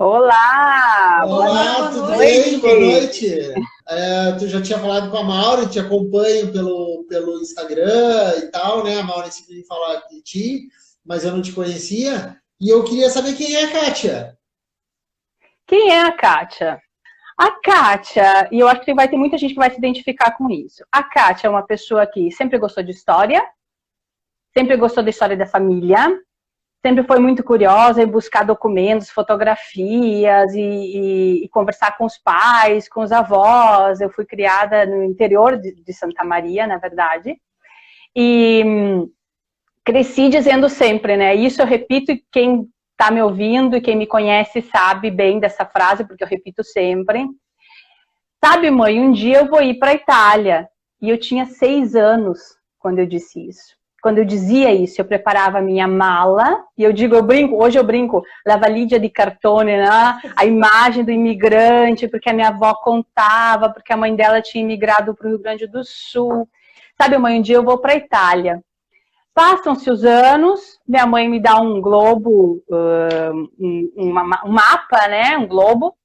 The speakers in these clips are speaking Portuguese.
Olá! Olá, Boa tudo bem? Boa noite! noite. Tu já tinha falado com a Mauro, te acompanho pelo Instagram e tal, né? A Mauro sempre me falar de ti, mas eu não te conhecia. E eu queria saber quem é a Kátia. Quem é a Kátia? A Kátia, e eu acho que vai ter muita gente que vai se identificar com isso. A Kátia é uma pessoa que sempre gostou de história, sempre gostou da história da família, sempre foi muito curiosa em buscar documentos, fotografias e conversar com os pais, com os avós. Eu fui criada no interior de Santa Maria, na verdade, e cresci dizendo sempre, né? Isso eu repito e quem está me ouvindo e quem me conhece sabe bem dessa frase, porque eu repito sempre. Sabe, mãe, um dia eu vou ir para a Itália. E eu tinha 6 anos quando eu disse isso. Quando eu dizia isso, eu preparava a minha mala, e eu digo, hoje eu brinco, la valigia di cartone, né? A imagem do imigrante, porque a minha avó contava, porque a mãe dela tinha imigrado para o Rio Grande do Sul. Sabe, mãe, um dia eu vou para a Itália. Passam-se os anos, minha mãe me dá um globo, um mapa, né, um globo,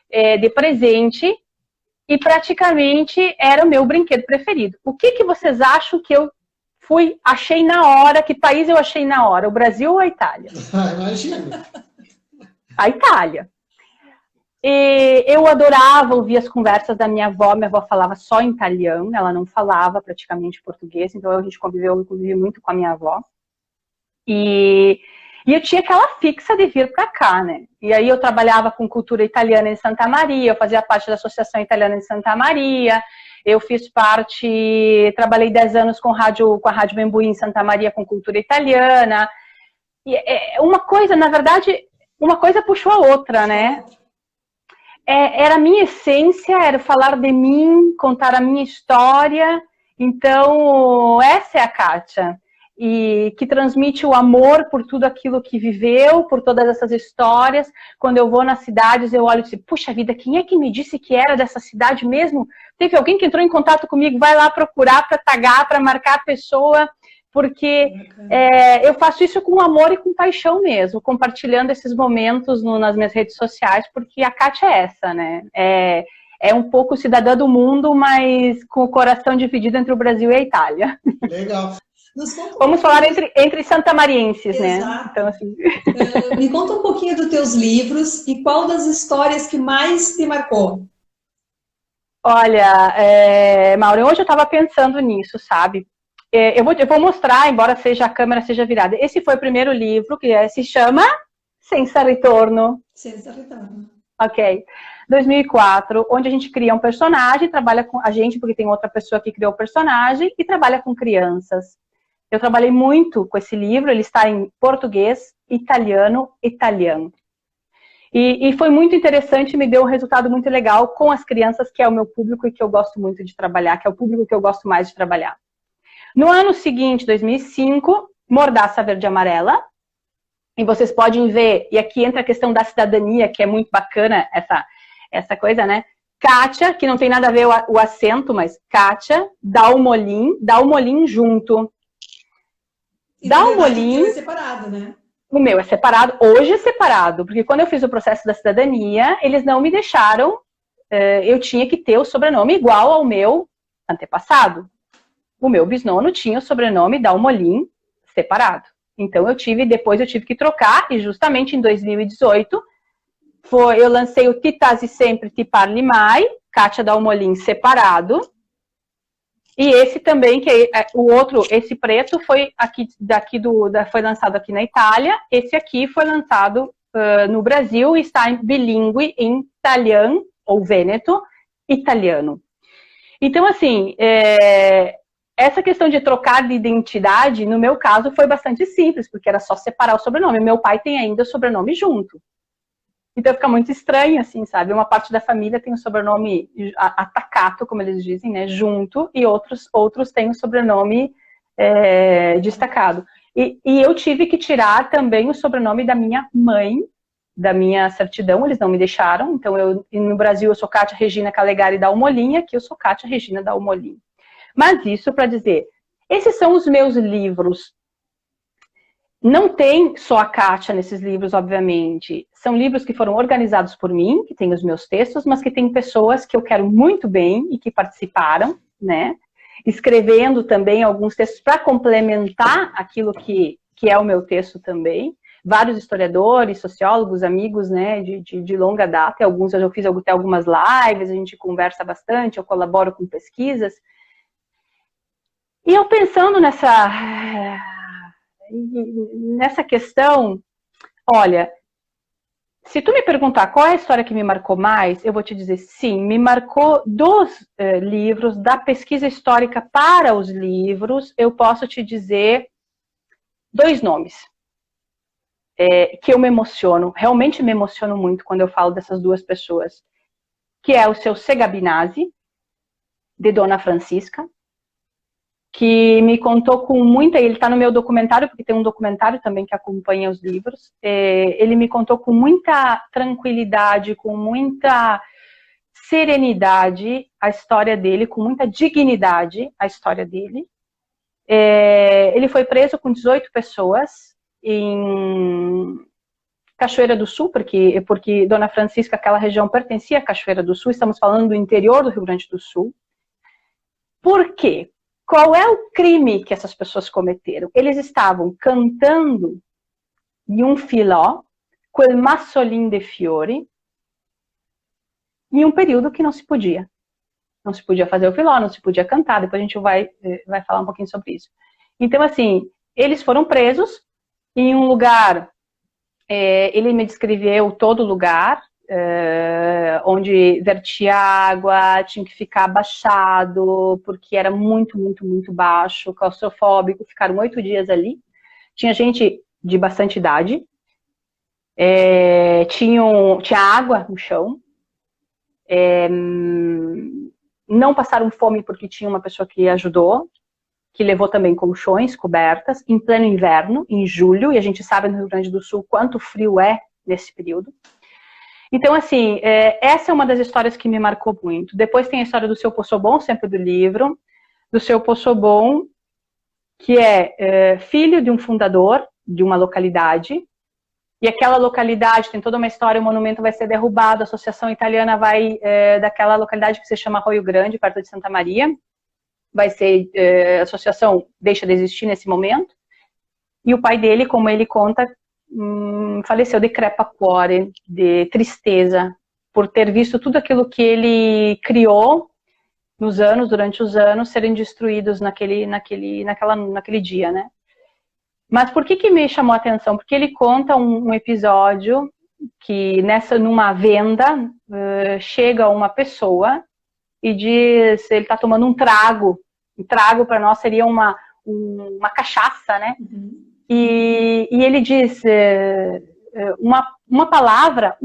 de presente, e praticamente era o meu brinquedo preferido. O que vocês acham que eu achei na hora, que país eu achei na hora, o Brasil ou a Itália? Imagina. A Itália. E eu adorava ouvir as conversas da minha avó falava só em italiano, ela não falava praticamente português, então a gente conviveu muito com a minha avó. E eu tinha aquela fixa de vir para cá, né? E aí eu trabalhava com cultura italiana em Santa Maria, eu fazia parte da Associação Italiana de Santa Maria, eu fiz parte, trabalhei 10 anos com a Rádio Membuí em Santa Maria com cultura italiana. E uma coisa, na verdade, uma coisa puxou a outra, né? Era a minha essência, era falar de mim, contar a minha história. Então, essa é a Kátia. E que transmite o amor por tudo aquilo que viveu, por todas essas histórias. Quando eu vou nas cidades, eu olho e digo, puxa vida, quem é que me disse que era dessa cidade mesmo? Teve alguém que entrou em contato comigo, vai lá procurar para tagar, para marcar a pessoa, porque eu faço isso com amor e com paixão mesmo, compartilhando esses momentos nas minhas redes sociais, porque a Kátia é essa, né? É um pouco cidadã do mundo, mas com o coração dividido entre o Brasil e a Itália. Legal. Vamos falar entre santamarienses, né? Então, assim... Me conta um pouquinho dos teus livros e qual das histórias que mais te marcou? Olha, Mauro, hoje eu estava pensando nisso, sabe? Eu vou mostrar, embora a câmera seja virada. Esse foi o primeiro livro, que se chama Senza Ritorno. Senza Ritorno. Ok. 2004, onde a gente cria um personagem, trabalha com a gente, porque tem outra pessoa que criou o personagem, e trabalha com crianças. Eu trabalhei muito com esse livro, ele está em português, italiano. E foi muito interessante, me deu um resultado muito legal com as crianças, que é o meu público e que eu gosto muito de trabalhar, que é o público que eu gosto mais de trabalhar. No ano seguinte, 2005, Mordaça Verde e Amarela. E vocês podem ver, e aqui entra a questão da cidadania, que é muito bacana essa coisa, né? Kátia, que não tem nada a ver o acento, mas Kátia, Dalmolin junto. Dalmolin... O meu é separado, né? O meu é separado, hoje é separado, porque quando eu fiz o processo da cidadania, eles não me deixaram, eu tinha que ter o sobrenome igual ao meu antepassado. O meu bisnono tinha o sobrenome Dalmolin separado. Então depois eu tive que trocar, e justamente em 2018, eu lancei o Ti Tasi Sempre Ti Parli Mai, Kátia Dalmolin separado. E esse também, que é o outro, esse preto foi foi lançado aqui na Itália. Esse aqui foi lançado no Brasil e está bilíngue em italiano, ou vêneto, italiano. Então, assim, essa questão de trocar de identidade, no meu caso, foi bastante simples, porque era só separar o sobrenome. Meu pai tem ainda o sobrenome junto. Então fica muito estranho, assim, sabe? Uma parte da família tem o sobrenome atacato, como eles dizem, né? Junto, e outros têm o sobrenome destacado. E eu tive que tirar também o sobrenome da minha mãe, da minha certidão, eles não me deixaram. Então, no Brasil, eu sou Kátia Regina Calegari Dalmolin, aqui eu sou Kátia Regina Dalmolin. Mas isso para dizer, esses são os meus livros. Não tem só a Kátia nesses livros, obviamente. São livros que foram organizados por mim, que tem os meus textos, mas que tem pessoas que eu quero muito bem e que participaram, né? Escrevendo também alguns textos para complementar aquilo que é o meu texto também. Vários historiadores, sociólogos, amigos, né, de longa data. Alguns eu já fiz até algumas lives, a gente conversa bastante, eu colaboro com pesquisas. E eu pensando nessa questão, olha, se tu me perguntar qual é a história que me marcou mais, eu vou te dizer sim, me marcou dos livros, da pesquisa histórica para os livros, eu posso te dizer 2 nomes que eu me emociono, realmente me emociono muito quando eu falo dessas 2 pessoas, que é o seu Segabinazzi, de Dona Francisca, que me contou com muita... Ele está no meu documentário, porque tem um documentário também que acompanha os livros. Ele me contou com muita tranquilidade, com muita serenidade a história dele, com muita dignidade a história dele. Ele foi preso com 18 pessoas em Cachoeira do Sul, porque Dona Francisca, aquela região pertencia à Cachoeira do Sul, estamos falando do interior do Rio Grande do Sul. Por quê? Qual é o crime que essas pessoas cometeram? Eles estavam cantando em um filó, quel massolin de fiori, em um período que não se podia. Não se podia fazer o filó, não se podia cantar, depois a gente vai falar um pouquinho sobre isso. Então, assim, eles foram presos em um lugar, ele me descreveu todo lugar, onde vertia água, tinha que ficar abaixado, porque era muito, muito, muito baixo, claustrofóbico, ficaram 8 dias ali. Tinha gente de bastante idade, tinha água no chão, não passaram fome porque tinha uma pessoa que ajudou, que levou também colchões, cobertas, em pleno inverno, em julho, e a gente sabe no Rio Grande do Sul quanto frio é nesse período. Então, assim, essa é uma das histórias que me marcou muito. Depois tem a história do seu Poçobon, sempre do livro, do seu Poçobon, que é filho de um fundador de uma localidade, e aquela localidade tem toda uma história, o monumento vai ser derrubado, a associação italiana vai, daquela localidade que se chama Arroio Grande, perto de Santa Maria, vai ser, a associação deixa de existir nesse momento, e o pai dele, como ele conta, faleceu de crepacuore, de tristeza, por ter visto tudo aquilo que ele criou durante os anos, serem destruídos naquele dia, né? Mas por que me chamou a atenção? Porque ele conta um episódio que numa venda chega uma pessoa e diz, ele está tomando um trago para nós seria uma cachaça, né? Uhum. E ele diz uma palavra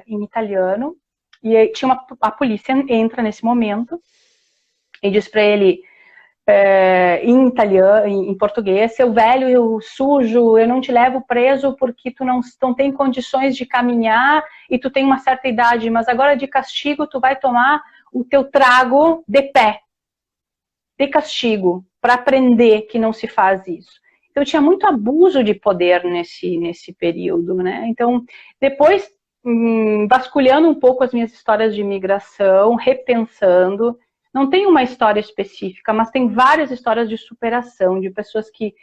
em italiano, e a polícia entra nesse momento e diz para ele em italiano, em português, seu velho sujo, eu não te levo preso porque tu não tem condições de caminhar e tu tem uma certa idade, mas agora de castigo tu vai tomar o teu trago de pé, de castigo, para aprender que não se faz isso. Então tinha muito abuso de poder nesse período, né? Então, depois, vasculhando um pouco as minhas histórias de imigração, repensando, não tem uma história específica, mas tem várias histórias de superação, de pessoas que...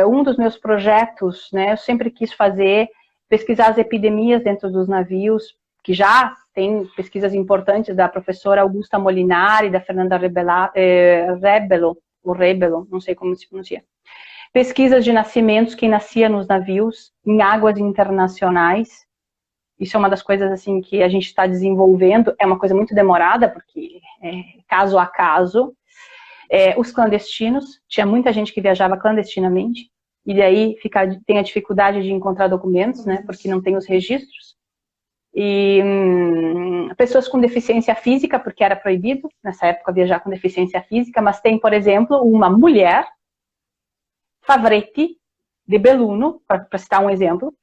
um dos meus projetos, né, eu sempre quis pesquisar as epidemias dentro dos navios, que já tem pesquisas importantes da professora Augusta Molinari, da Fernanda Rebelo, não sei como se pronuncia. Pesquisas de nascimentos, quem nascia nos navios, em águas internacionais. Isso é uma das coisas assim que a gente está desenvolvendo, é uma coisa muito demorada, porque caso a caso. Os clandestinos, tinha muita gente que viajava clandestinamente, e daí tem a dificuldade de encontrar documentos, né, porque não tem os registros. E pessoas com deficiência física, porque era proibido nessa época viajar com deficiência física, mas tem, por exemplo, uma mulher, Favretti, de Belluno, para citar um exemplo.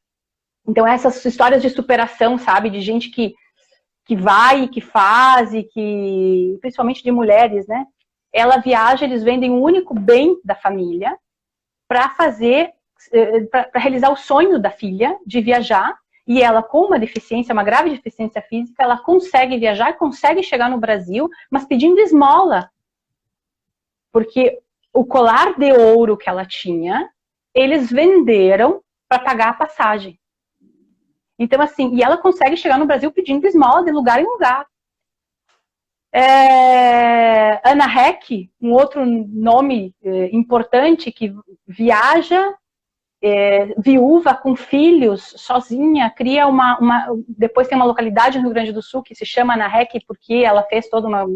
Então, essas histórias de superação, sabe, de gente que vai e que faz, principalmente de mulheres, né? Ela viaja, eles vendem o único bem da família para fazer para realizar o sonho da filha de viajar, e ela com uma deficiência, uma grave deficiência física, ela consegue viajar, consegue chegar no Brasil, mas pedindo esmola. Porque o colar de ouro que ela tinha, eles venderam para pagar a passagem. Então, assim, e ela consegue chegar no Brasil pedindo esmola de lugar em lugar. Ana Heck, um outro nome importante, que viaja, viúva, com filhos, sozinha, cria depois tem uma localidade no Rio Grande do Sul que se chama Ana Heck, porque ela fez toda uma...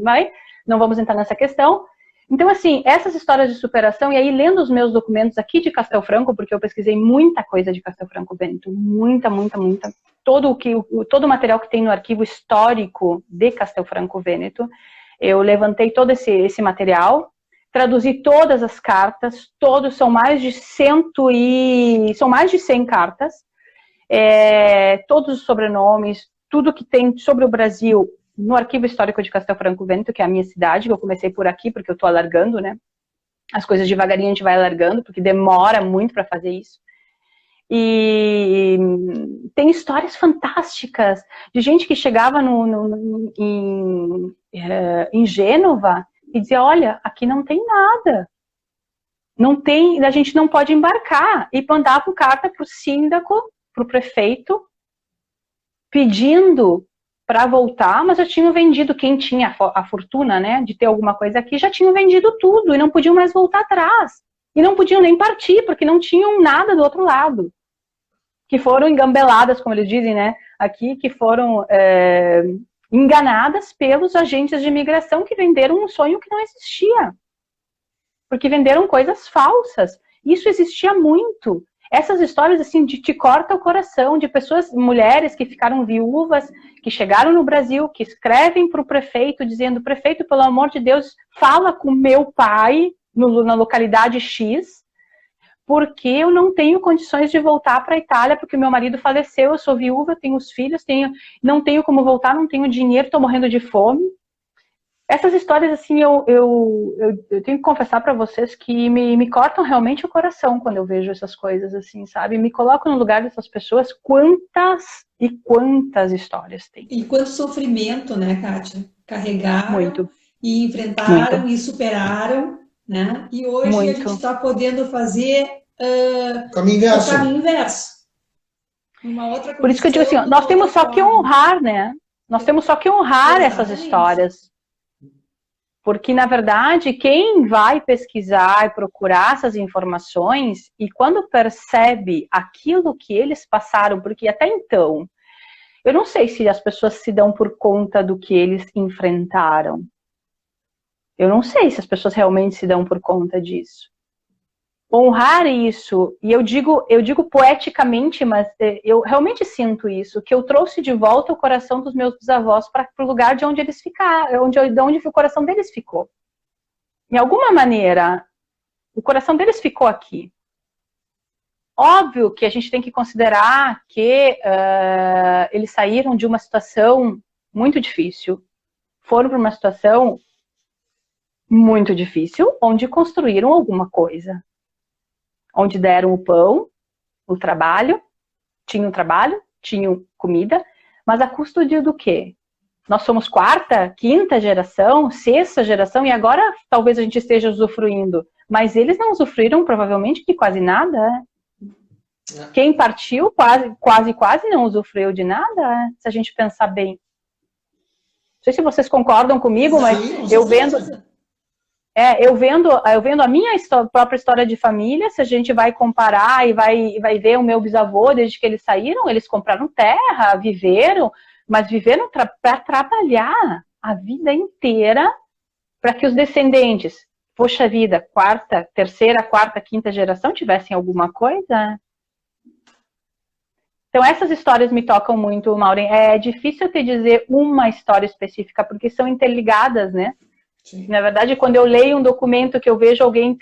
Não vamos entrar nessa questão. Então, assim, essas histórias de superação, e aí lendo os meus documentos aqui de Castelo Franco, porque eu pesquisei muita coisa de Castelo Franco Veneto, muita. Todo o material que tem no arquivo histórico de Castelo Franco Veneto, eu levantei todo esse material, traduzi todas as cartas, são mais de 100 cartas, todos os sobrenomes, tudo que tem sobre o Brasil, no Arquivo Histórico de Castelo Franco Veneto, que é a minha cidade, que eu comecei por aqui, porque eu estou alargando, né? As coisas devagarinho a gente vai alargando, porque demora muito para fazer isso. E tem histórias fantásticas de gente que chegava em Gênova e dizia, olha, aqui não tem nada. A gente não pode embarcar. E mandavam carta para o síndico, para o prefeito, pedindo para voltar, mas já tinham vendido, quem tinha a fortuna, né, de ter alguma coisa aqui, já tinham vendido tudo e não podiam mais voltar atrás. E não podiam nem partir, porque não tinham nada do outro lado. Que foram engambeladas, como eles dizem, né, aqui, que foram enganadas pelos agentes de imigração que venderam um sonho que não existia. Porque venderam coisas falsas. Isso existia muito. Essas histórias, assim, de te corta o coração, de pessoas, mulheres que ficaram viúvas, que chegaram no Brasil, que escrevem para o prefeito, dizendo, prefeito, pelo amor de Deus, fala com meu pai, na localidade X, porque eu não tenho condições de voltar para a Itália, porque meu marido faleceu, eu sou viúva, tenho os filhos, não tenho como voltar, não tenho dinheiro, estou morrendo de fome. Essas histórias, assim, eu tenho que confessar para vocês que me cortam realmente o coração quando eu vejo essas coisas, assim, sabe? Me coloco no lugar dessas pessoas, quantas e quantas histórias tem. E quanto sofrimento, né, Kátia? Carregaram muito. E enfrentaram muito. E superaram, né? E hoje muito. A gente está podendo fazer o caminho inverso. Uma outra Por isso que eu digo assim, nós temos só que honrar, né? Nós temos só que honrar essas histórias. Porque, na verdade, quem vai pesquisar e procurar essas informações, e quando percebe aquilo que eles passaram, porque até então, eu não sei se as pessoas se dão por conta do que eles enfrentaram. Eu não sei se as pessoas realmente se dão por conta disso. Honrar isso, e eu digo poeticamente, mas eu realmente sinto isso, que eu trouxe de volta o coração dos meus bisavós para o lugar de onde eles ficaram, de onde o coração deles ficou. De alguma maneira, o coração deles ficou aqui. Óbvio que a gente tem que considerar que eles saíram de uma situação muito difícil, foram para uma situação muito difícil, onde construíram alguma coisa. Onde deram o pão, o trabalho, tinham comida, mas a custo do quê? Nós somos quarta, quinta geração, sexta geração, e agora talvez a gente esteja usufruindo, mas eles não usufruíram provavelmente de quase nada. Quem partiu quase não usufruiu de nada, se a gente pensar bem. Não sei se vocês concordam comigo, mas eu vendo a minha própria história de família, se a gente vai comparar e vai ver o meu bisavô, desde que eles saíram, eles compraram terra, mas viveram para trabalhar a vida inteira para que os descendentes, poxa vida, terceira, quarta, quinta geração tivessem alguma coisa. Então essas histórias me tocam muito, Maureen. É difícil eu te dizer uma história específica, porque são interligadas, né? Sim. Na verdade, quando eu leio um documento que eu vejo alguém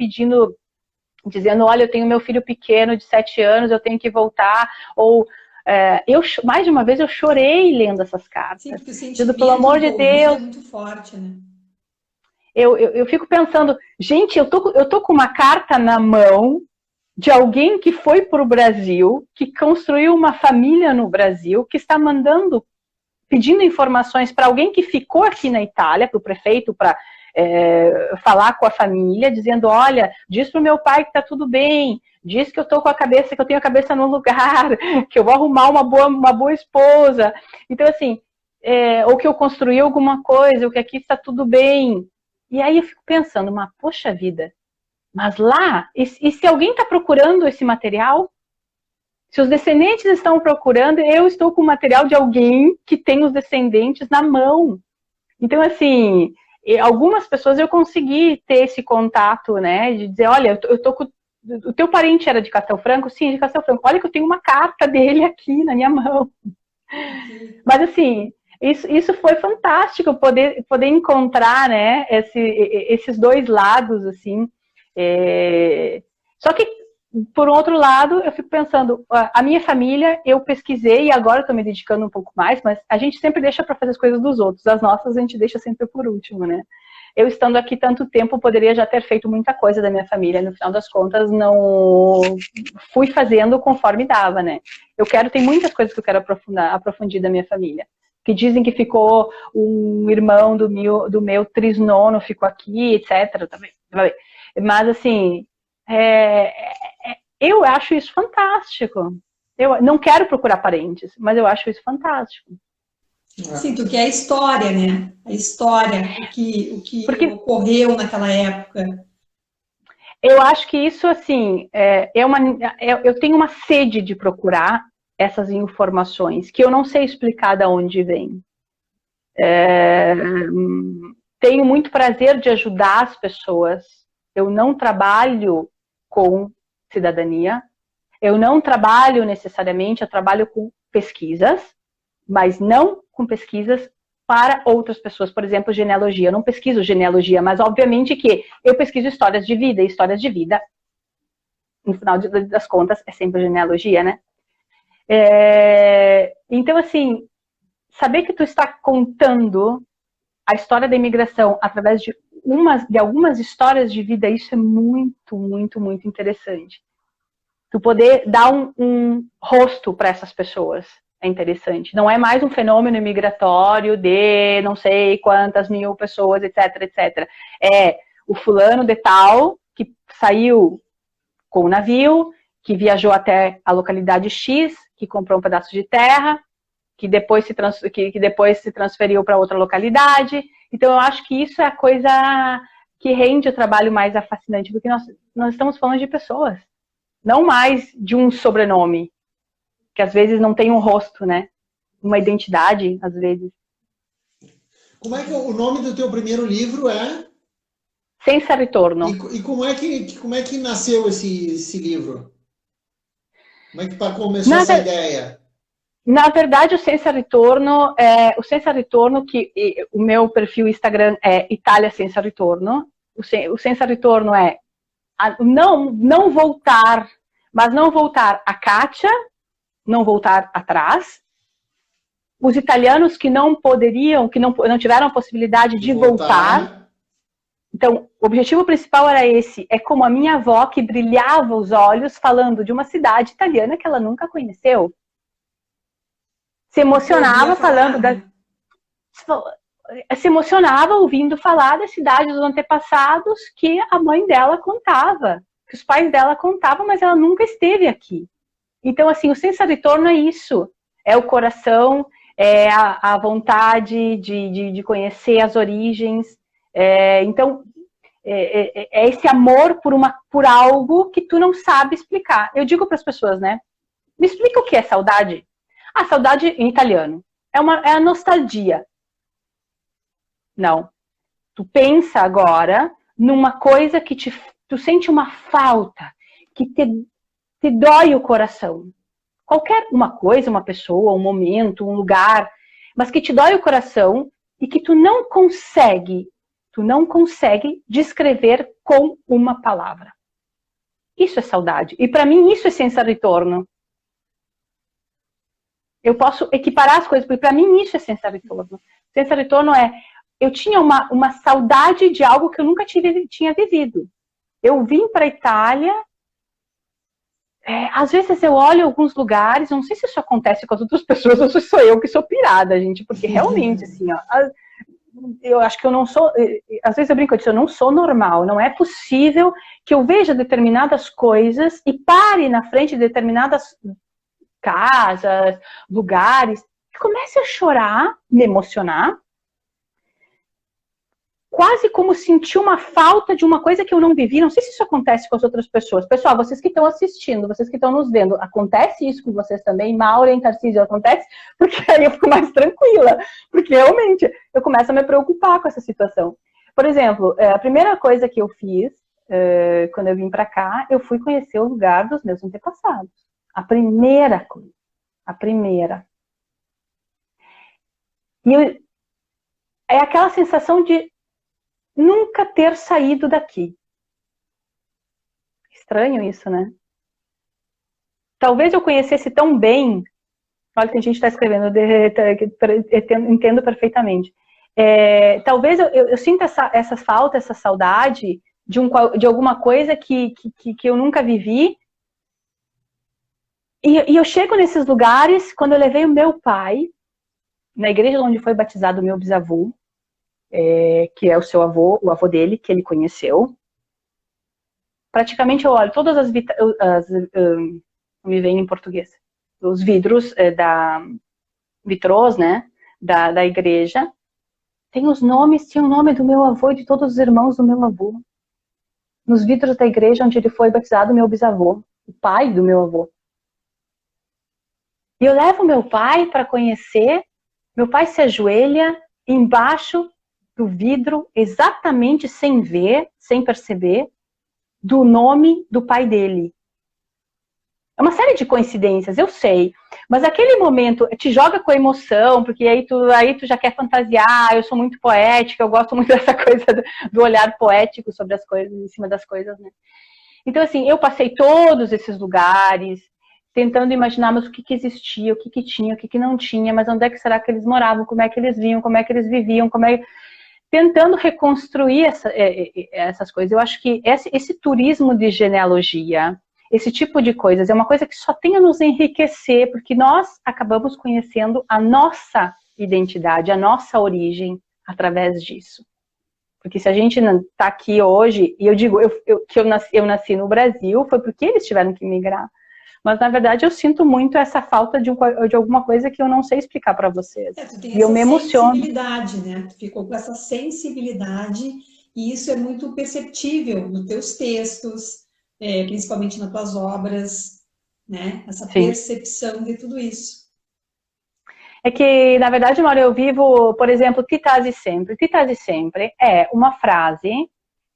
dizendo, olha, eu tenho meu filho pequeno de 7 anos, eu tenho que voltar, ou mais de uma vez eu chorei lendo essas cartas. Sim, porque o sentimento pelo amor de Deus, é muito forte, né? Eu fico pensando, gente, eu tô com uma carta na mão de alguém que foi para o Brasil, que construiu uma família no Brasil, que está pedindo informações para alguém que ficou aqui na Itália, para o prefeito, para falar com a família, dizendo, olha, diz para o meu pai que está tudo bem, diz que eu tô com a cabeça, que eu tenho a cabeça no lugar, que eu vou arrumar uma boa esposa. Então, assim, ou que eu construí alguma coisa, ou que aqui está tudo bem. E aí eu fico pensando, mas poxa vida, mas lá, e se alguém está procurando esse material? Se os descendentes estão procurando, eu estou com o material de alguém que tem os descendentes na mão. Então, assim, algumas pessoas eu consegui ter esse contato, né, de dizer, olha, eu tô com... O teu parente era de Castelo Franco? Sim, de Castelo Franco. Olha que eu tenho uma carta dele aqui na minha mão. Mas, assim, isso foi fantástico, poder encontrar, né, esses dois lados, assim. Só que, por outro lado, eu fico pensando, a minha família, eu pesquisei, e agora eu estou me dedicando um pouco mais, mas a gente sempre deixa para fazer as coisas dos outros. As nossas a gente deixa sempre por último, né? Eu estando aqui tanto tempo, poderia já ter feito muita coisa da minha família. No final das contas, não fui fazendo conforme dava, né? Tem muitas coisas que eu quero aprofundir da minha família. Que dizem que ficou um irmão do meu trisnono, ficou aqui, etc. Também. Mas, assim, eu acho isso fantástico. Eu não quero procurar parentes, mas eu acho isso fantástico. Sim, tu quer a história, né? A história, o que ocorreu naquela época. Eu acho que isso, assim, eu tenho uma sede de procurar essas informações, que eu não sei explicar de onde vem. Tenho muito prazer de ajudar as pessoas. Eu não trabalho com cidadania. Eu não trabalho necessariamente, eu trabalho com pesquisas, mas não com pesquisas para outras pessoas. Por exemplo, genealogia. Eu não pesquiso genealogia, mas obviamente que eu pesquiso histórias de vida, e histórias de vida, no final das contas, é sempre genealogia, né? Então, assim, saber que tu está contando a história da imigração através de algumas histórias de vida, isso é muito, muito, muito interessante. Tu poder dar um rosto para essas pessoas é interessante. Não é mais um fenômeno imigratório de não sei quantas mil pessoas, etc, etc. É o fulano de tal que saiu com o navio, que viajou até a localidade X, que comprou um pedaço de terra, que depois se transferiu para outra localidade. Então, eu acho que isso é a coisa que rende o trabalho mais fascinante, porque nós estamos falando de pessoas, não mais de um sobrenome, que às vezes não tem um rosto, né? Uma identidade, às vezes. Como é que o nome do teu primeiro livro é? Senza Ritorno. E como é que nasceu esse livro? Como é que começou essa ideia? Na verdade, o Senza Ritorno, que o meu perfil Instagram é Itália Senza Ritorno. O Senza Ritorno é não voltar, mas não voltar a Kátia, não voltar atrás. Os italianos que não poderiam, que não tiveram a possibilidade de voltar. Então, o objetivo principal era esse. É como a minha avó que brilhava os olhos falando de uma cidade italiana que ela nunca conheceu. Se emocionava se emocionava ouvindo falar da cidade dos antepassados que a mãe dela contava, que os pais dela contavam, mas ela nunca esteve aqui. Então, assim, o Senza Ritorno é isso. É o coração, é a vontade de conhecer as origens. Então, é esse amor por algo que tu não sabe explicar. Eu digo para as pessoas, né? Me explica o que é saudade. A saudade em italiano é a nostalgia. Não. Tu pensa agora numa coisa que tu sente uma falta, que te dói o coração. Qualquer uma coisa, uma pessoa, um momento, um lugar, mas que te dói o coração e que tu não consegue descrever com uma palavra. Isso é saudade. E para mim isso é Senza Ritorno. Eu posso equiparar as coisas, porque para mim isso é Senza Ritorno. Senza Ritorno eu tinha uma saudade de algo que eu nunca tinha vivido. Eu vim para a Itália às vezes eu olho alguns lugares, não sei se isso acontece com as outras pessoas ou se sou eu que sou pirada, gente, porque realmente, assim, ó, eu acho que eu não sou, às vezes eu brinco disso, eu não sou normal, não é possível que eu veja determinadas coisas e pare na frente de determinadas casas, lugares, e comece a chorar, me emocionar, quase como sentir uma falta de uma coisa que eu não vivi. Não sei se isso acontece com as outras pessoas. Pessoal, vocês que estão assistindo, vocês que estão nos vendo, acontece isso com vocês também? Maura e Tarcísio, acontece? Porque aí eu fico mais tranquila. Porque realmente eu começo a me preocupar com essa situação. Por exemplo, a primeira coisa que eu fiz, quando eu vim para cá, eu fui conhecer o lugar dos meus antepassados. A primeira coisa. A primeira. E é aquela sensação de nunca ter saído daqui. Estranho isso, né? Talvez eu conhecesse tão bem. Olha, tem gente que está escrevendo, entendo perfeitamente. Talvez eu sinta essa falta, essa saudade de alguma coisa que eu nunca vivi. E eu chego nesses lugares, quando eu levei o meu pai, na igreja onde foi batizado o meu bisavô, que é o seu avô, o avô dele, que ele conheceu. Praticamente eu olho todas me vem em português, os vidros vitrôs, né, da igreja, tinha o nome do meu avô e de todos os irmãos do meu avô. Nos vidros da igreja onde ele foi batizado, o meu bisavô, o pai do meu avô. E eu levo meu pai para conhecer, meu pai se ajoelha embaixo do vidro, exatamente sem ver, sem perceber, do nome do pai dele. É uma série de coincidências, eu sei. Mas aquele momento te joga com emoção, porque aí tu já quer fantasiar, eu sou muito poética, eu gosto muito dessa coisa do olhar poético sobre as coisas, em cima das coisas, né? Então, assim, eu passei todos esses lugares, tentando imaginar, mas o que existia, o que tinha, o que não tinha, mas onde é que será que eles moravam, como é que eles vinham, como é que eles viviam, tentando reconstruir essas coisas. Eu acho que esse turismo de genealogia, esse tipo de coisas, é uma coisa que só tem a nos enriquecer, porque nós acabamos conhecendo a nossa identidade, a nossa origem através disso. Porque se a gente está aqui hoje, e eu digo que eu nasci no Brasil, foi porque eles tiveram que migrar. Mas, na verdade, eu sinto muito essa falta de alguma coisa que eu não sei explicar para vocês. Tu tem e eu me emociono. Sensibilidade, né? Tu ficou com essa sensibilidade e isso é muito perceptível nos teus textos, principalmente nas tuas obras, né? Essa percepção de tudo isso. É que, na verdade, Maura, eu vivo, por exemplo, Titase sempre. Titase sempre é uma frase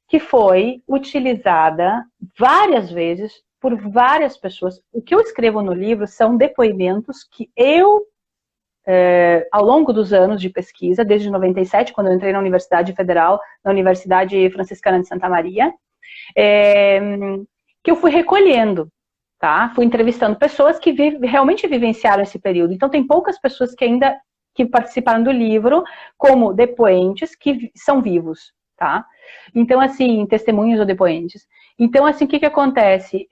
que foi utilizada várias vezes por várias pessoas. O que eu escrevo no livro são depoimentos que eu, ao longo dos anos de pesquisa, desde 97, quando eu entrei na Universidade Federal, na Universidade Franciscana de Santa Maria, que eu fui recolhendo, tá? Fui entrevistando pessoas que realmente vivenciaram esse período. Então, tem poucas pessoas que participaram do livro como depoentes que são vivos, tá? Então, assim, testemunhos ou depoentes. Então, assim, o que acontece?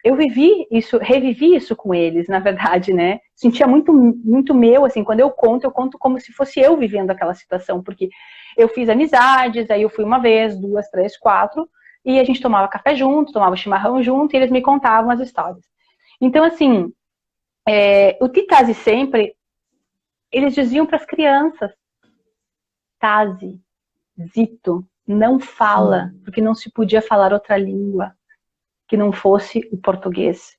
Eu revivi isso com eles, na verdade, né? Sentia muito, muito meu, assim, quando eu conto como se fosse eu vivendo aquela situação, porque eu fiz amizades, aí eu fui uma vez, 2, 3, 4, e a gente tomava café junto, tomava chimarrão junto, e eles me contavam as histórias. Então, assim, o Titase sempre, eles diziam para as crianças, Tase, Zito, não fala, porque não se podia falar outra língua que não fosse o português.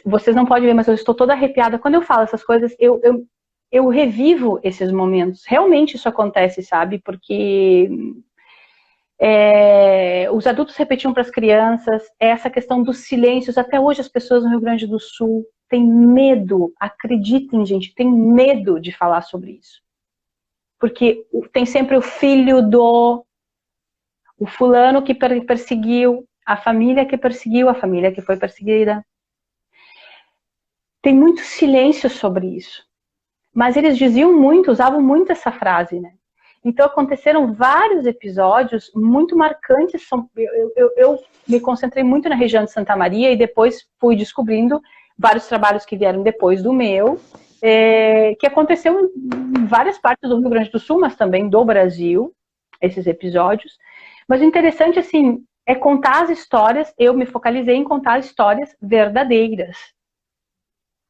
Vocês não podem ver, mas eu estou toda arrepiada. Quando eu falo essas coisas, eu revivo esses momentos. Realmente isso acontece, sabe? Porque os adultos repetiam para as crianças essa questão dos silêncios. Até hoje as pessoas no Rio Grande do Sul têm medo, acreditem, gente, têm medo de falar sobre isso. Porque tem sempre o filho o fulano que perseguiu, a família que perseguiu, a família que foi perseguida. Tem muito silêncio sobre isso. Mas eles usavam muito essa frase, né? Então aconteceram vários episódios muito marcantes. Eu me concentrei muito na região de Santa Maria e depois fui descobrindo vários trabalhos que vieram depois do meu, que aconteceu em várias partes do Rio Grande do Sul, mas também do Brasil, esses episódios. Mas o interessante, assim, é contar as histórias. Eu me focalizei em contar histórias verdadeiras,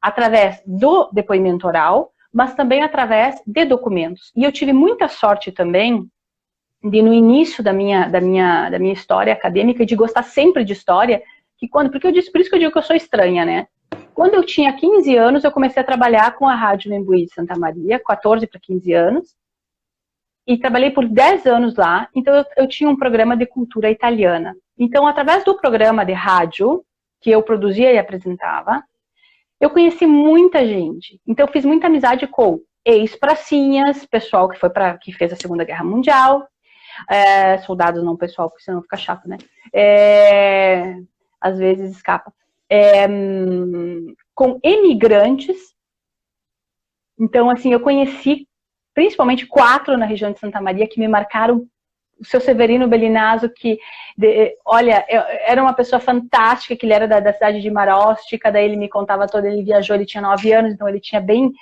através do depoimento oral, mas também através de documentos. E eu tive muita sorte também de, no início da minha história acadêmica, de gostar sempre de história, porque por isso que eu digo que eu sou estranha, né? Quando eu tinha 15 anos, eu comecei a trabalhar com a Rádio Membuí de Santa Maria, 14 para 15 anos, e trabalhei por 10 anos lá. Então eu tinha um programa de cultura italiana. Então, através do programa de rádio, que eu produzia e apresentava, eu conheci muita gente. Então, eu fiz muita amizade com ex-pracinhas, pessoal que fez a Segunda Guerra Mundial, soldados não, pessoal, porque senão fica chato, né? Às vezes escapa. Com emigrantes. Então, assim, eu conheci principalmente 4 na região de Santa Maria que me marcaram. O seu Severino Bellinazzo, que, olha, era uma pessoa fantástica, que ele era da cidade de Maróstica, daí ele me contava todo, ele viajou, ele tinha 9 anos, então ele tinha bem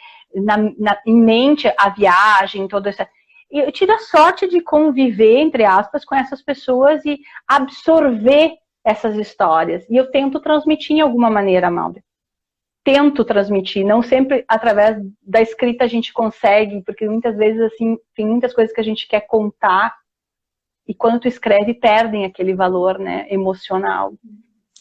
em mente a viagem, toda essa... E eu tive a sorte de conviver, entre aspas, com essas pessoas e absorver essas histórias. E eu tento transmitir em alguma maneira, Maura. Tento transmitir, não sempre através da escrita a gente consegue, porque muitas vezes, assim, tem muitas coisas que a gente quer contar, e quando tu escreve, perdem aquele valor, né, emocional.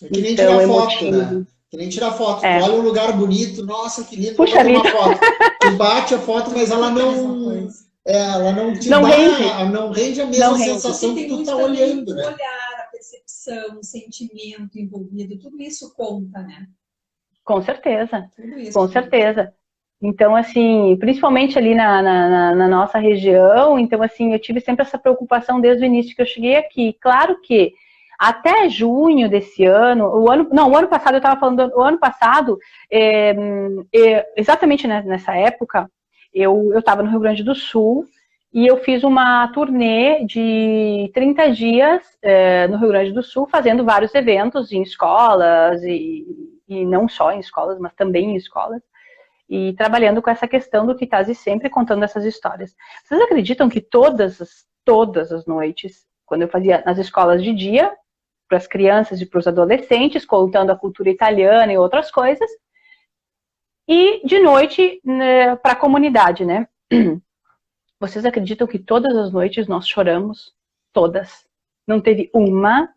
É que nem tirar foto, né? Que nem tirar foto. Tu olha um lugar bonito, nossa, que lindo, puxa vida. Uma foto. Tu bate a foto, mas ela não te não dá, rende. não rende a mesma sensação que tu tá olhando, né? O olhar, a percepção, o sentimento envolvido, tudo isso conta, né? Com certeza, Tudo isso com certeza. Então, assim, principalmente ali na nossa região, então, assim, eu tive sempre essa preocupação desde o início que eu cheguei aqui. Claro que até junho desse ano, o ano passado, eu estava falando, o ano passado, exatamente nessa época, eu estava no Rio Grande do Sul e eu fiz uma turnê de 30 dias no Rio Grande do Sul, fazendo vários eventos em escolas e não só em escolas, mas também em escolas. E trabalhando com essa questão do Kitaz e sempre contando essas histórias. Vocês acreditam que todas as noites, quando eu fazia nas escolas de dia, para as crianças e para os adolescentes, contando a cultura italiana e outras coisas, e de noite, né, para a comunidade, né? Vocês acreditam que todas as noites nós choramos? Todas. Não teve uma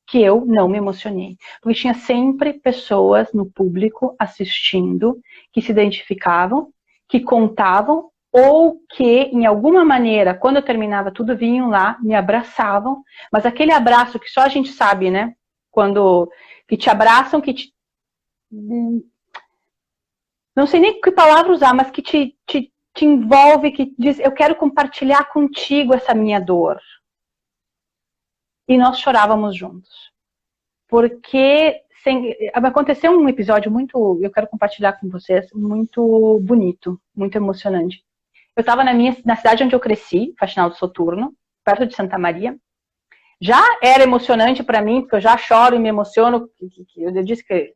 que eu não me emocionei. Porque tinha sempre pessoas no público assistindo, que se identificavam, que contavam, ou que, em alguma maneira, quando eu terminava tudo, vinham lá, me abraçavam, mas aquele abraço que só a gente sabe, né? Que te abraçam, que te... Não sei nem que palavra usar, mas que te envolve, que diz, eu quero compartilhar contigo essa minha dor. E nós chorávamos juntos. Porque aconteceu um episódio eu quero compartilhar com vocês, muito bonito, muito emocionante. Eu estava na cidade onde eu cresci, Faxinal do Soturno, perto de Santa Maria. Já era emocionante para mim, porque eu já choro e me emociono, eu disse que...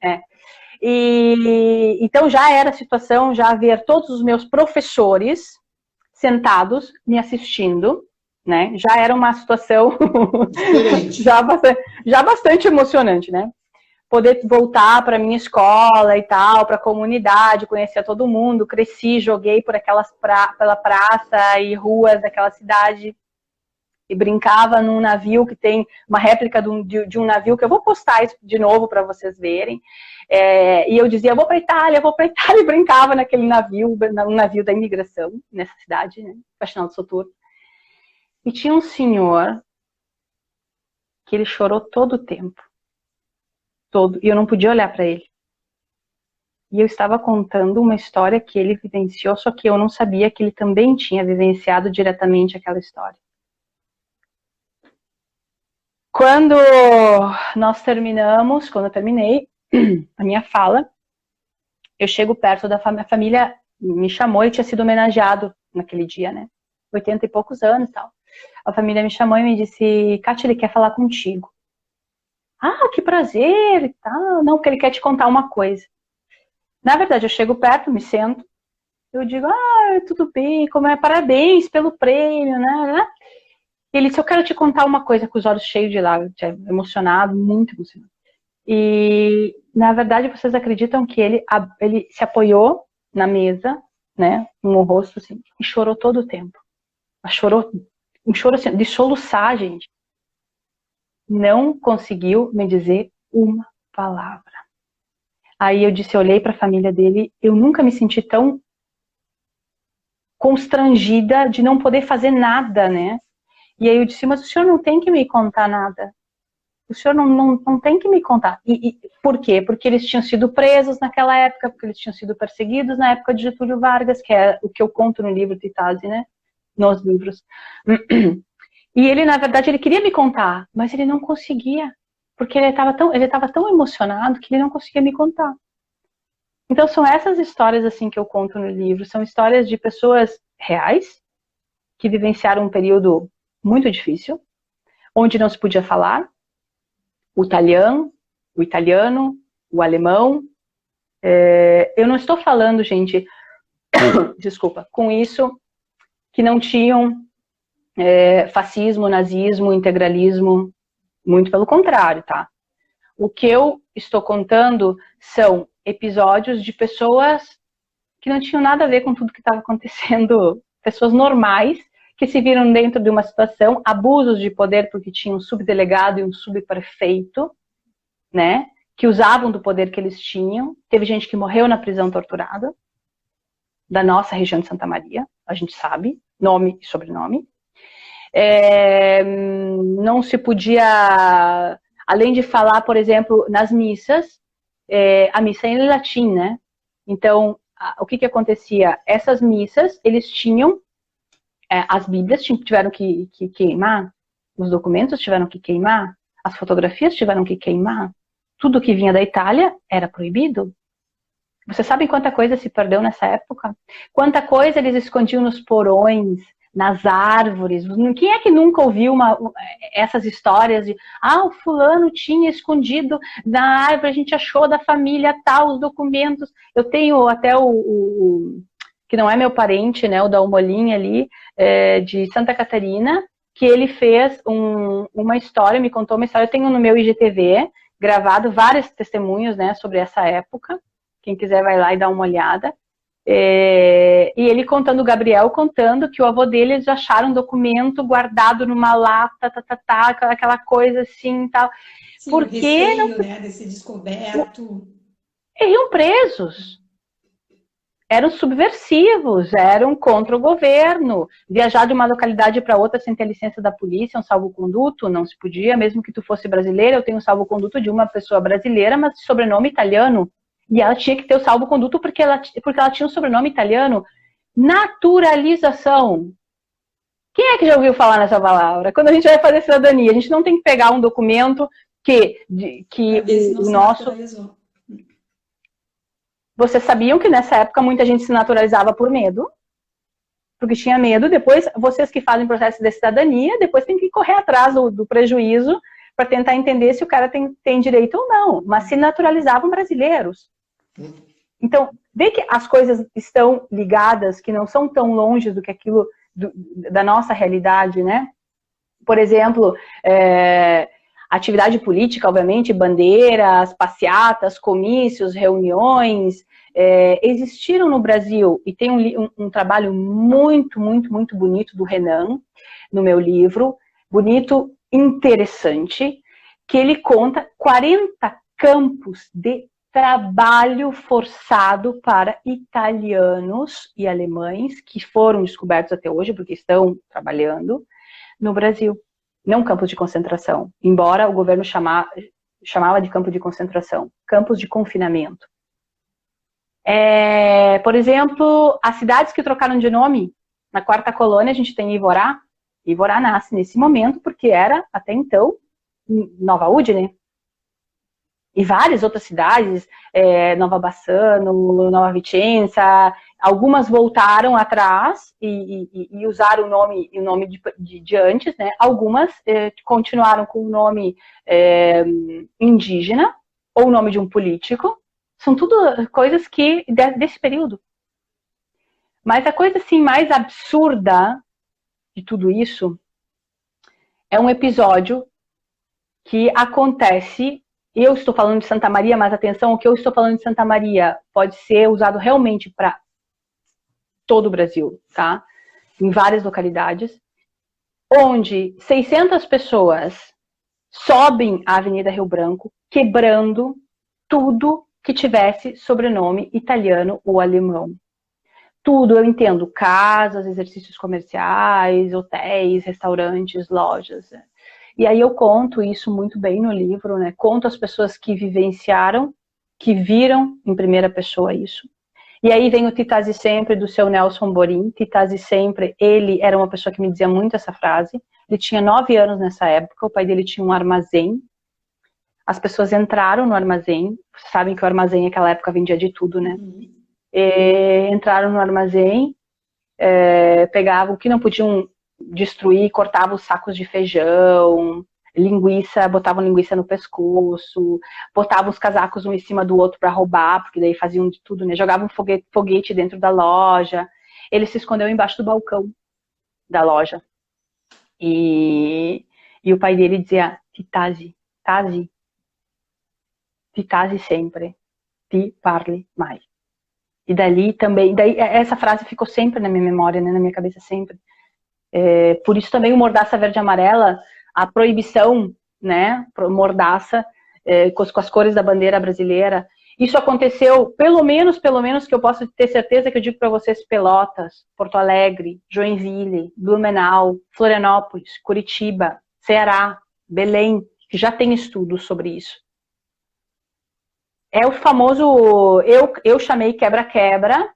então já era a situação, já ver todos os meus professores sentados me assistindo, né? Já era uma situação já bastante emocionante, né? Poder voltar para minha escola e tal, para a comunidade, conhecer todo mundo, cresci, joguei por pela praça e ruas daquela cidade e brincava num navio que tem uma réplica de um navio que eu vou postar isso de novo para vocês verem. E eu dizia, eu vou para Itália, e brincava naquele navio, um navio da imigração, nessa cidade, né? Faxinal do Soturno. E tinha um senhor que ele chorou todo o tempo. E eu não podia olhar para ele. E eu estava contando uma história que ele vivenciou, só que eu não sabia que ele também tinha vivenciado diretamente aquela história. Quando eu terminei a minha fala, eu chego perto da família, me chamou e tinha sido homenageado naquele dia, né? 80 e poucos anos e tal. A família me chamou e me disse, Kátia, ele quer falar contigo. Ah, que prazer e tal. Não, porque ele quer te contar uma coisa. Na verdade, eu chego perto, me sento, eu digo, tudo bem, como é? Parabéns pelo prêmio, né? Ele disse, eu quero te contar uma coisa, com os olhos cheios de lágrimas, emocionado, muito emocionado. E, na verdade, vocês acreditam que ele se apoiou na mesa, né, no rosto, assim, e chorou todo o tempo. Chorou, um choro assim, de soluçar, gente. Não conseguiu me dizer uma palavra. Aí eu disse, eu olhei para a família dele, eu nunca me senti tão constrangida de não poder fazer nada, né? E aí eu disse, mas o senhor não tem que me contar nada. O senhor não tem que me contar. E por quê? Porque eles tinham sido presos naquela época, porque eles tinham sido perseguidos na época de Getúlio Vargas, que é o que eu conto no livro de Tazzi, né? Nos livros. E ele, na verdade, ele queria me contar, mas ele não conseguia. Porque ele estava tão emocionado que ele não conseguia me contar. Então são essas histórias assim que eu conto no livro. São histórias de pessoas reais, que vivenciaram um período muito difícil, onde não se podia falar. O italiano, o alemão. Eu não estou falando, gente, desculpa, com isso, que não tinham fascismo, nazismo, integralismo, muito pelo contrário, tá? O que eu estou contando são episódios de pessoas que não tinham nada a ver com tudo que estava acontecendo, pessoas normais, que se viram dentro de uma situação, abusos de poder porque tinha um subdelegado e um subprefeito, né, que usavam do poder que eles tinham. Teve gente que morreu na prisão torturada, da nossa região de Santa Maria, a gente sabe, nome e sobrenome. Não se podia, além de falar, por exemplo, nas missas, a missa é em latim, né? Então, o que acontecia? Essas missas, eles tinham as Bíblias tiveram que queimar, os documentos tiveram que queimar, as fotografias tiveram que queimar, tudo que vinha da Itália era proibido. Vocês sabem quanta coisa se perdeu nessa época? Quanta coisa eles escondiam nos porões, nas árvores. Quem é que nunca ouviu essas histórias de o fulano tinha escondido na árvore, a gente achou da família tal, os documentos. Eu tenho até que não é meu parente, né, o da Almolim ali, de Santa Catarina, que ele fez uma história, me contou uma história, eu tenho no meu IGTV, gravado vários testemunhos, né, sobre essa época, quem quiser vai lá e dá uma olhada, e ele contando, o Gabriel contando que o avô dele, eles acharam um documento guardado numa lata, aquela coisa assim, tal. Sim, por o que receio, não... né, desse descoberto. Eles iam presos. Eram subversivos, eram contra o governo. Viajar de uma localidade para outra sem ter licença da polícia, um salvo-conduto, não se podia, mesmo que tu fosse brasileira. Eu tenho um salvo-conduto de uma pessoa brasileira, mas de sobrenome italiano. E ela tinha que ter o salvo-conduto porque ela tinha um sobrenome italiano. Naturalização. Quem é que já ouviu falar nessa palavra? Quando a gente vai fazer cidadania, a gente não tem que pegar um documento que o nosso... Vocês sabiam que nessa época muita gente se naturalizava por medo? Porque tinha medo. Depois, vocês que fazem processo de cidadania, depois tem que correr atrás do prejuízo para tentar entender se o cara tem direito ou não. Mas se naturalizavam brasileiros. Então, vê que as coisas estão ligadas, que não são tão longe do que aquilo da nossa realidade, né? Por exemplo, atividade política, obviamente, bandeiras, passeatas, comícios, reuniões, existiram no Brasil, e tem um trabalho muito, muito, muito bonito do Renan, no meu livro, bonito, interessante, que ele conta 40 campos de trabalho forçado para italianos e alemães, que foram descobertos até hoje, porque estão trabalhando no Brasil. Não campos de concentração, embora o governo chamava de campo de concentração, campos de confinamento. Por exemplo, as cidades que trocaram de nome, na quarta colônia a gente tem Ivorá. Ivorá nasce nesse momento porque era, até então, Nova Udine. E várias outras cidades, Nova Bassano, Nova Vicenza, Algumas voltaram atrás e usaram o nome de antes, né? Algumas continuaram com o nome indígena ou o nome de um político. São tudo coisas que desse período. Mas a coisa assim mais absurda de tudo isso é um episódio que acontece. Eu estou falando de Santa Maria, mas atenção, o que eu estou falando de Santa Maria pode ser usado realmente para todo o Brasil, tá? Em várias localidades, onde 600 pessoas sobem a Avenida Rio Branco, quebrando tudo que tivesse sobrenome italiano ou alemão. Tudo, eu entendo, casas, exercícios comerciais, hotéis, restaurantes, lojas. E aí eu conto isso muito bem no livro, né? Conto as pessoas que vivenciaram, que viram em primeira pessoa isso. E aí vem o Titase Sempre, do seu Nelson Borim. Titase Sempre, ele era uma pessoa que me dizia muito essa frase. Ele tinha 9 anos nessa época, o pai dele tinha um armazém. As pessoas entraram no armazém, sabem que o armazém naquela época vendia de tudo, né? Entraram no armazém, pegavam o que não podiam destruir, cortavam os sacos de feijão, linguiça, botavam linguiça no pescoço, botavam os casacos um em cima do outro para roubar, porque daí faziam de tudo, né? Jogavam foguete dentro da loja. Ele se escondeu embaixo do balcão da loja. E o pai dele dizia: Titase, Titase sempre, ti parli mai. E dali também, essa frase ficou sempre na minha memória, né, na minha cabeça sempre. Por isso também o Mordaça Verde e Amarela, a proibição, né, Mordaça, com as cores da bandeira brasileira. Isso aconteceu, pelo menos que eu posso ter certeza que eu digo para vocês, Pelotas, Porto Alegre, Joinville, Blumenau, Florianópolis, Curitiba, Ceará, Belém, que já tem estudos sobre isso. É o famoso, eu chamei quebra-quebra,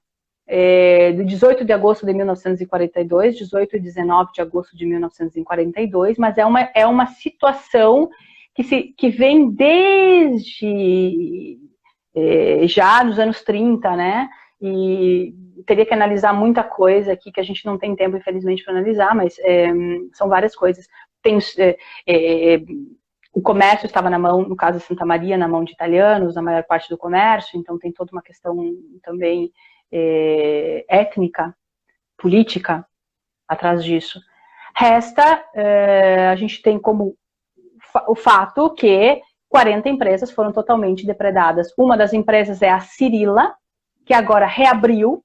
de 18 de agosto de 1942, 18 e 19 de agosto de 1942, mas é uma situação que vem desde já nos anos 30, né? E teria que analisar muita coisa aqui, que a gente não tem tempo, infelizmente, para analisar, mas são várias coisas. Tem... O comércio estava na mão, no caso de Santa Maria, na mão de italianos, na maior parte do comércio, então tem toda uma questão também étnica, política, atrás disso. Resta, a gente tem como o fato que 40 empresas foram totalmente depredadas. Uma das empresas é a Cirila, que agora reabriu,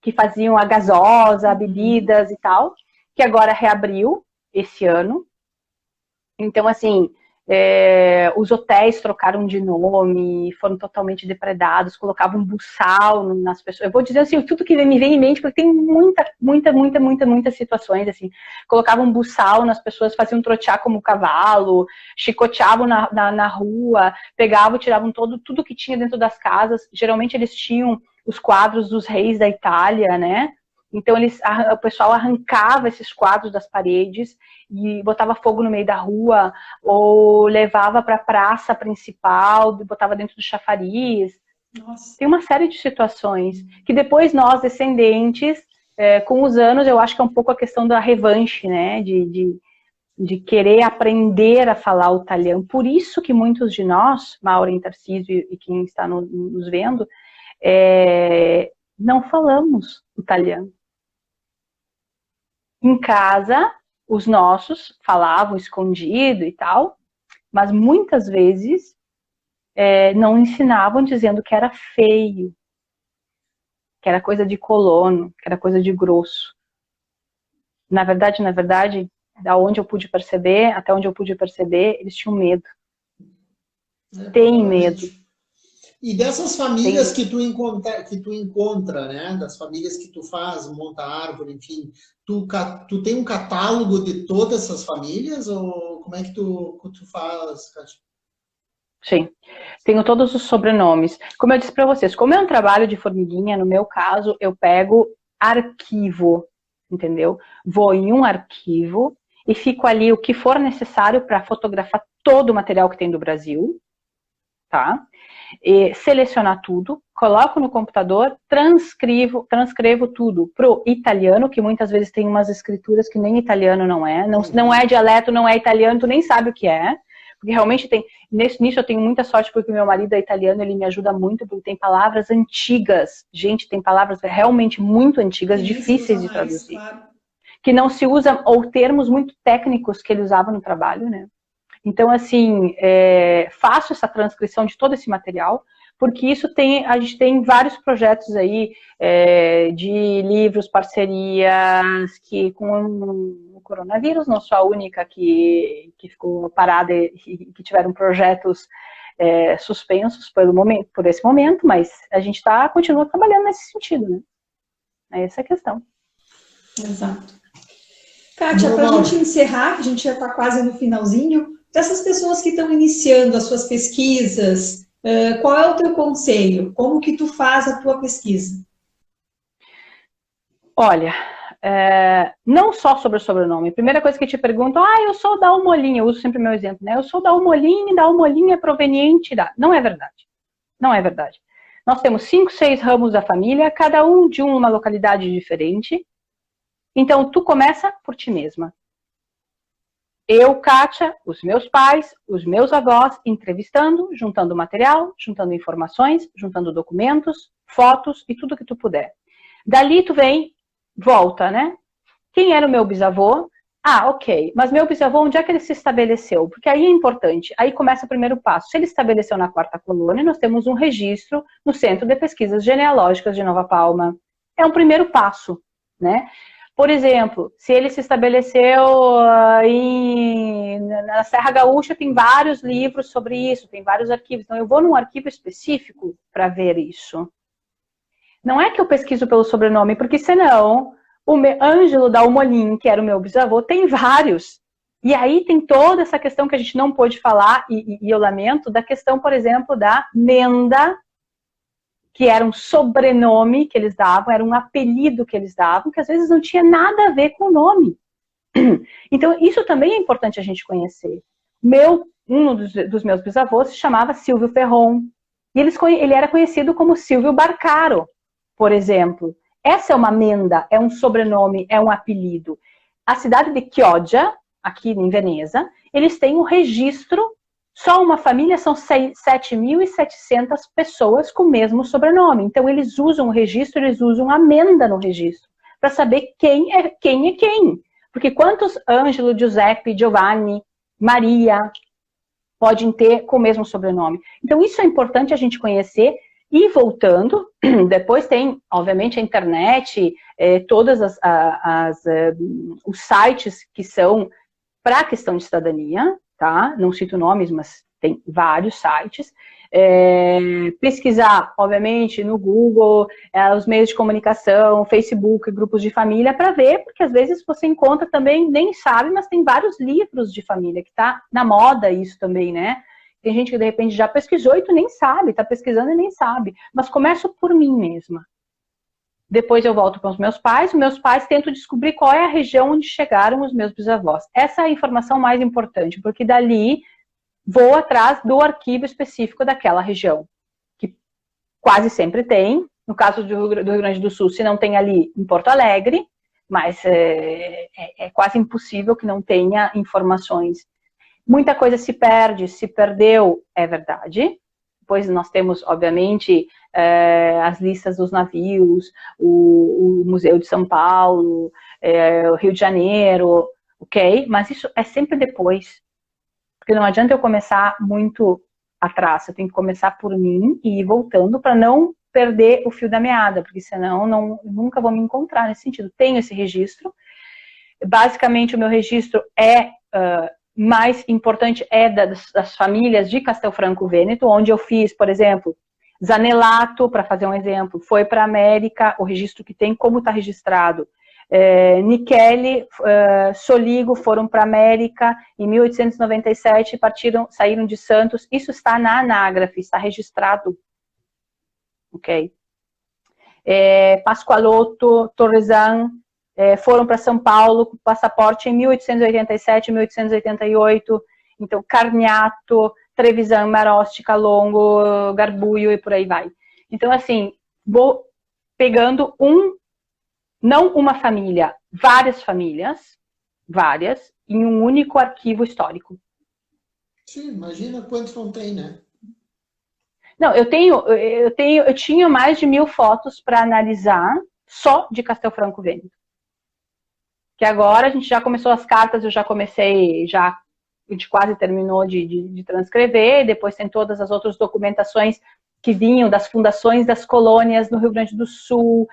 que faziam a gasosa, bebidas e tal, que agora reabriu esse ano. Então, assim, os hotéis trocaram de nome, foram totalmente depredados, colocavam um buçal nas pessoas. Eu vou dizer assim, tudo que me vem em mente, porque tem muitas situações, assim. Colocavam um buçal nas pessoas, faziam trotear como cavalo, chicoteavam na rua, pegavam, tiravam tudo que tinha dentro das casas. Geralmente eles tinham os quadros dos reis da Itália, né? Então o pessoal arrancava esses quadros das paredes e botava fogo no meio da rua, ou levava para a praça principal, botava dentro do chafariz. Nossa. Tem uma série de situações que depois nós, descendentes, com os anos, eu acho que é um pouco a questão da revanche, né? De querer aprender a falar o italiano. Por isso que muitos de nós, Maura e Tarcísio e quem está nos vendo, não falamos italiano. Em casa, os nossos falavam escondido e tal, mas muitas vezes não ensinavam dizendo que era feio, que era coisa de colono, que era coisa de grosso. Na verdade, até onde eu pude perceber, eles tinham medo. Tem medo. E dessas famílias que tu encontra, né? Das famílias que tu faz, monta árvore, enfim, tu tem um catálogo de todas essas famílias ou como é que tu faz, Kátia? Sim, tenho todos os sobrenomes. Como eu disse para vocês, como é um trabalho de formiguinha, no meu caso, eu pego arquivo, entendeu? Vou em um arquivo e fico ali o que for necessário para fotografar todo o material que tem do Brasil, tá? selecionar tudo, coloco no computador, transcrevo tudo pro italiano, que muitas vezes tem umas escrituras que nem italiano não é dialeto, não é italiano, tu nem sabe o que é, porque realmente nisso eu tenho muita sorte, porque meu marido é italiano, ele me ajuda muito, porque tem palavras antigas, gente, tem palavras realmente muito antigas, difíceis de traduzir, claro, que não se usa, ou termos muito técnicos que ele usava no trabalho, né? Então, assim, faço essa transcrição de todo esse material, porque a gente tem vários projetos aí de livros, parcerias, que com o coronavírus, não sou a única que ficou parada e que tiveram projetos suspensos por esse momento, mas a gente continua trabalhando nesse sentido, né? Essa é a questão. Exato. Kátia, para a gente encerrar, a gente já está quase no finalzinho, dessas pessoas que estão iniciando as suas pesquisas, qual é o teu conselho? Como que tu faz a tua pesquisa? Olha, não só sobre o sobrenome. Primeira coisa que te perguntam, eu sou da Almolim, eu uso sempre o meu exemplo, né? Eu sou da Almolim é proveniente da... Não é verdade. Não é verdade. Nós temos 5, 6 ramos da família, cada um de uma localidade diferente. Então, tu começa por ti mesma. Eu, Kátia, os meus pais, os meus avós, entrevistando, juntando material, juntando informações, juntando documentos, fotos e tudo que tu puder. Dali tu volta, né? Quem era o meu bisavô? Ok, mas meu bisavô, onde é que ele se estabeleceu? Porque aí é importante, aí começa o primeiro passo. Se ele estabeleceu na 4ª colônia, nós temos um registro no Centro de Pesquisas Genealógicas de Nova Palma. É um primeiro passo, né? Por exemplo, se ele se estabeleceu na Serra Gaúcha, tem vários livros sobre isso, tem vários arquivos. Então, eu vou num arquivo específico para ver isso. Não é que eu pesquiso pelo sobrenome, porque senão, o Ângelo da Almolim, que era o meu bisavô, tem vários. E aí tem toda essa questão que a gente não pôde falar, e eu lamento, da questão, por exemplo, da Menda, que era um sobrenome que eles davam, era um apelido que eles davam, que às vezes não tinha nada a ver com o nome. Então, isso também é importante a gente conhecer. Um dos meus bisavôs se chamava Silvio Ferron, e ele era conhecido como Silvio Barcaro, por exemplo. Essa é uma menda, é um sobrenome, é um apelido. A cidade de Chioggia, aqui em Veneza, eles têm um registro. Só uma família são 7.700 pessoas com o mesmo sobrenome. Então, eles usam o registro, eles usam a amenda no registro, para saber quem é quem. Porque quantos Ângelo, Giuseppe, Giovanni, Maria podem ter com o mesmo sobrenome? Então, isso é importante a gente conhecer. E voltando, depois tem, obviamente, a internet, todos os sites que são para a questão de cidadania, tá? Não cito nomes, mas tem vários sites. Pesquisar, obviamente, no Google, os meios de comunicação, Facebook, grupos de família, para ver, porque às vezes você encontra também, nem sabe, mas tem vários livros de família, que tá na moda isso também, né? Tem gente que de repente já pesquisou e tu nem sabe, tá pesquisando e nem sabe. Mas começo por mim mesma. Depois eu volto para os meus pais tento descobrir qual é a região onde chegaram os meus bisavós. Essa é a informação mais importante, porque dali vou atrás do arquivo específico daquela região, que quase sempre tem. No caso do Rio Grande do Sul, se não tem ali em Porto Alegre, mas é quase impossível que não tenha informações. Muita coisa se perde, se perdeu, é verdade. Depois nós temos, obviamente, as listas dos navios, o Museu de São Paulo, o Rio de Janeiro, ok? Mas isso é sempre depois. Porque não adianta eu começar muito atrás, eu tenho que começar por mim e ir voltando para não perder o fio da meada, porque senão nunca vou me encontrar nesse sentido. Tenho esse registro. Basicamente, o meu registro mais importante das famílias de Castel Franco Vêneto, onde eu fiz, por exemplo, Zanelato, para fazer um exemplo, foi para a América, o registro que tem, como está registrado. Michele, Soligo foram para a América em 1897, saíram de Santos, isso está na Anágrafe, está registrado. Ok? Pascoaloto, Torresan, foram para São Paulo com passaporte em 1887, 1888, então Carniato, Trevisan, Maróstica, Longo, Garbuio e por aí vai. Então, assim, vou pegando não uma família, várias famílias, em um único arquivo histórico. Sim, imagina quantos não tem, né? Não, eu tinha mais de 1000 fotos para analisar só de Castelo Franco Veneto. Que agora a gente já começou as cartas, a gente quase terminou de transcrever, depois tem todas as outras documentações que vinham das fundações das colônias no Rio Grande do Sul,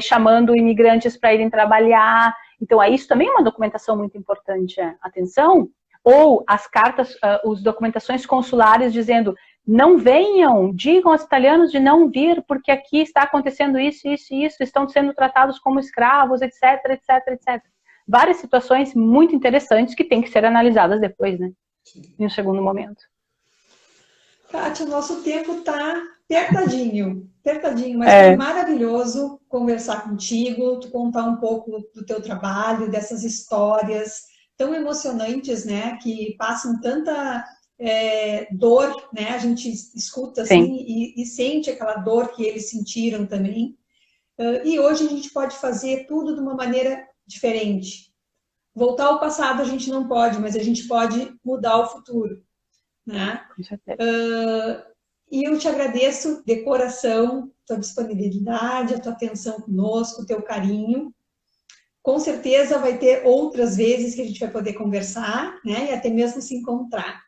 chamando imigrantes para irem trabalhar. Então, isso também é uma documentação muito importante, atenção. Ou as cartas, as documentações consulares dizendo, não venham, digam aos italianos de não vir, porque aqui está acontecendo isso, isso e isso, estão sendo tratados como escravos, etc, etc, etc. Várias situações muito interessantes que têm que ser analisadas depois, né? Em um segundo momento. Kátia, o nosso tempo está apertadinho, mas foi maravilhoso conversar contigo, tu contar um pouco do teu trabalho, dessas histórias tão emocionantes, né? Que passam tanta dor, né? A gente escuta assim e sente aquela dor que eles sentiram também. E hoje a gente pode fazer tudo de uma maneira diferente. Voltar ao passado a gente não pode, mas a gente pode mudar o futuro, né? Com certeza. E eu te agradeço de coração tua disponibilidade, a tua atenção conosco, o teu carinho. Com certeza vai ter outras vezes que a gente vai poder conversar, né? E até mesmo se encontrar.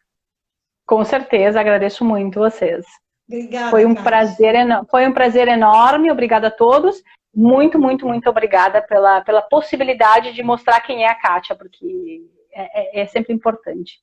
Com certeza, agradeço muito vocês. Obrigada, foi um prazer enorme, obrigada a todos. Muito, muito, muito obrigada pela possibilidade de mostrar quem é a Kátia, porque é sempre importante.